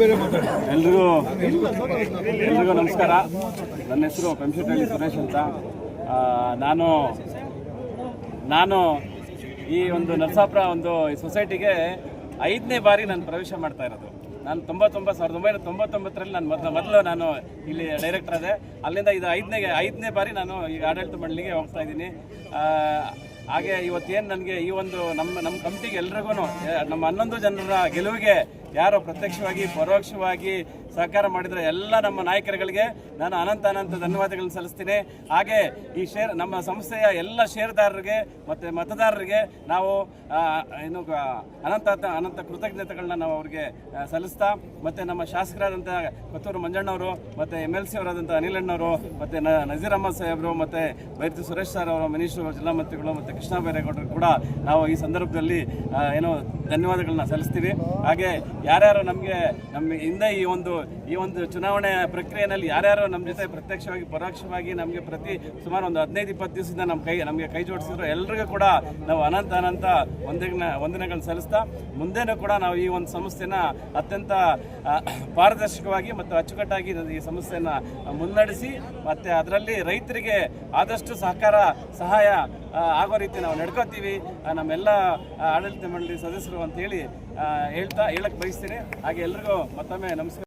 ಎಲ್ರಿಗೂ ನಮಸ್ಕಾರ. ನನ್ನ ಹೆಸರು ಪಂಚಟಳ್ಳಿ ಸುರೇಶ್ ಅಂತ. ನಾನು ಈ ಒಂದು ನರಸಾಪುರ ಒಂದು ಸೊಸೈಟಿಗೆ 5ನೇ ಬಾರಿ ನಾನು ಪ್ರವೇಶ ಮಾಡ್ತಾ ಇರೋದು. ನಾನು 1999ರಲ್ಲಿ ನಾನು ಇಲ್ಲಿ ಡೈರೆಕ್ಟರ್ ಅದೇ. ಅಲ್ಲಿಂದ ಇದು ಐದನೇ ಬಾರಿ ನಾನು ಈಗ ಆಡಳಿತ ಮಂಡಳಿಗೆ ಹೋಗ್ತಾ ಇದ್ದೀನಿ. ಹಾಗೆ ಇವತ್ತೇನು ನನಗೆ ಈ ಒಂದು ನಮ್ಮ ಕಮಿಟಿಗೆ ಎಲ್ರಿಗೂ ನಮ್ಮ 11 ಜನರ ಗೆಲುವಿಗೆ ಯಾರು ಪ್ರತ್ಯಕ್ಷವಾಗಿ ಪರೋಕ್ಷವಾಗಿ ಸಹಕಾರ ಮಾಡಿದರೆ ಎಲ್ಲ ನಮ್ಮ ನಾಯಕರುಗಳಿಗೆ ನಾನು ಅನಂತ ಧನ್ಯವಾದಗಳನ್ನು ಸಲ್ಲಿಸ್ತೀನಿ. ಹಾಗೆ ಈ ನಮ್ಮ ಸಂಸ್ಥೆಯ ಎಲ್ಲ ಷೇರುದಾರರಿಗೆ ಮತ್ತು ಮತದಾರರಿಗೆ ನಾವು ಅನಂತ ಕೃತಜ್ಞತೆಗಳನ್ನ ನಾವು ಅವ್ರಿಗೆ ಸಲ್ಲಿಸ್ತಾ, ಮತ್ತು ನಮ್ಮ ಶಾಸಕರಾದಂಥ ಕೊತ್ತೂರು ಮಂಜಣ್ಣವರು ಮತ್ತು MLC ಅವರಾದಂಥ ಅನಿಲಣ್ಣವರು ಮತ್ತು ನಜೀರ್ ಅಹಮದ್ ಸಾಹೇಬರು ಮತ್ತು ಬೈರತಿ ಸುರೇಶ್ ಸರ್ ಅವರು, ಮಿನಿಸ್ಟ್ರು, ಜಿಲ್ಲಾ ಮಂತ್ರಿಗಳು ಮತ್ತು ಕೃಷ್ಣ ಬೈರೇಗೌಡರು ಕೂಡ ನಾವು ಈ ಸಂದರ್ಭದಲ್ಲಿ ಧನ್ಯವಾದಗಳನ್ನ ಸಲ್ಲಿಸ್ತೀವಿ. ಹಾಗೆ ಯಾರ್ಯಾರು ನಮ್ಮ ಹಿಂದೆ ಈ ಒಂದು ಚುನಾವಣೆ ಪ್ರಕ್ರಿಯೆಯಲ್ಲಿ ಯಾರ್ಯಾರು ನಮ್ಮ ಜೊತೆ ಪ್ರತ್ಯಕ್ಷವಾಗಿ ಪರೋಕ್ಷವಾಗಿ ನಮಗೆ ಸುಮಾರು ಒಂದು 15-20 ದಿವಸದಿಂದ ನಮಗೆ ಕೈ ಜೋಡಿಸಿದ್ರು ಎಲ್ಲರಿಗೂ ಕೂಡ ನಾವು ಅನಂತ ವಂದನೆಗಳನ್ನ ಸಲ್ಲಿಸ್ತಾ, ಮುಂದೆನೂ ಕೂಡ ನಾವು ಈ ಒಂದು ಸಂಸ್ಥೆನ ಅತ್ಯಂತ ಪಾರದರ್ಶಕವಾಗಿ ಮತ್ತು ಅಚ್ಚುಕಟ್ಟಾಗಿ ಈ ಸಂಸ್ಥೆನ ಮುನ್ನಡೆಸಿ ಮತ್ತು ಅದರಲ್ಲಿ ರೈತರಿಗೆ ಆದಷ್ಟು ಸಹಾಯ ಆಗೋ ರೀತಿ ನಾವು ನಡ್ಕೋತೀವಿ ನಮ್ಮೆಲ್ಲ ಆಡಳಿತ ಮಂಡಳಿ ಸದಸ್ಯರು ಅಂತೇಳಿ ಹೇಳಕ್ಕೆ ಬಯಸ್ತೀನಿ. ಹಾಗೆ ಎಲ್ರಿಗೂ ಮತ್ತೊಮ್ಮೆ ನಮಸ್ಕಾರ.